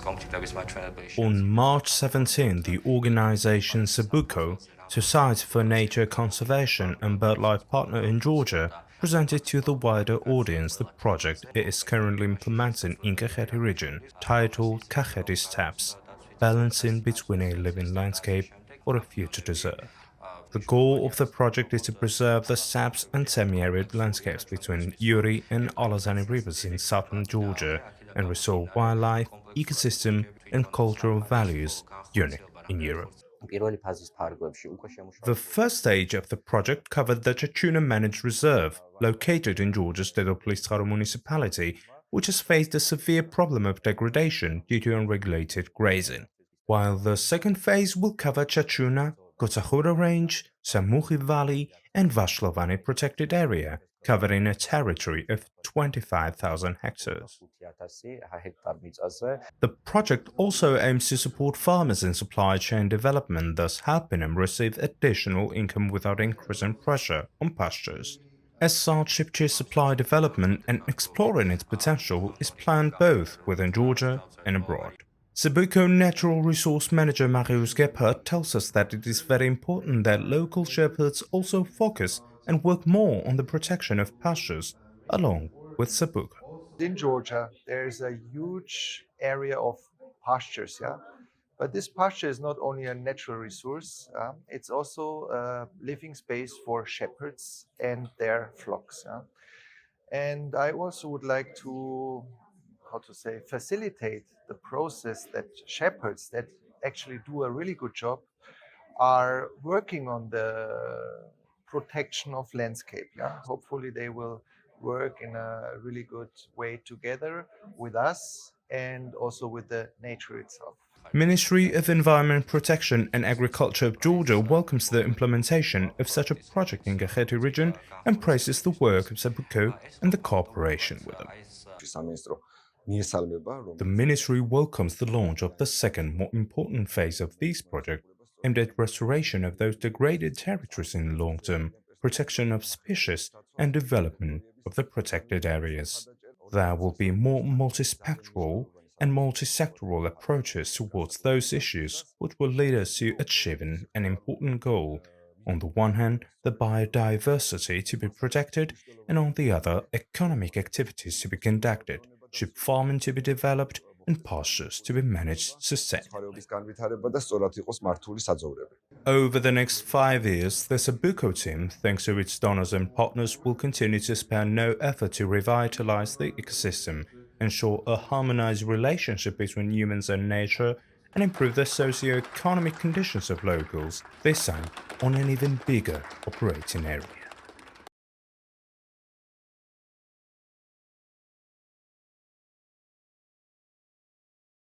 On March 17, the organization Sabuko, Society for Nature Conservation and Birdlife partner in Georgia, presented to the wider audience the project it is currently implementing in Kakheti region, titled Kakheti Steppes, balancing between a living landscape or a future deserve. The goal of the project is to preserve the steppes and semi-arid landscapes between Uri and Alazani rivers in southern Georgia and restore wildlife, ecosystem, and cultural values unique in Europe. The first stage of the project covered the Chachuna Managed Reserve, located in Georgia's Dedoplistharo municipality, which has faced a severe problem of degradation due to unregulated grazing, while the second phase will cover Chachuna, Kotsahura Range, Samukhi Valley, and Vashlovani Protected Area, covering a territory of 25,000 hectares. The project also aims to support farmers in supply chain development, thus helping them receive additional income without increasing pressure on pastures. As such, ship supply development and exploring its potential is planned both within Georgia and abroad. Sabuko Natural Resource Manager Marius Gebhardt tells us that it is very important that local shepherds also focus and work more on the protection of pastures, along with Sabuko. In Georgia, there is a huge area of pastures, yeah? But this pasture is not only a natural resource, it's also a living space for shepherds and their flocks. Yeah? And I also would like to, facilitate the process that shepherds that actually do a really good job are working on the protection of landscape. Yeah? Hopefully they will work in a really good way together with us and also with the nature itself. Ministry of Environment Protection and Agriculture of Georgia welcomes the implementation of such a project in Kakheti region and praises the work of Sabuko and the cooperation with them. The ministry welcomes the launch of the second, more important phase of this project, aimed at restoration of those degraded territories in the long term, protection of species, and development of the protected areas. There will be more multispectral and multisectoral approaches towards those issues, which will lead us to achieving an important goal. On the one hand, the biodiversity to be protected, and on the other, economic activities to be conducted, sheep farming to be developed, and pastures to be managed sustainably. Over the next 5 years, the Sabuko team, thanks to its donors and partners, will continue to spare no effort to revitalize the ecosystem, ensure a harmonized relationship between humans and nature, and improve the socio-economic conditions of locals, this time on an even bigger operating area.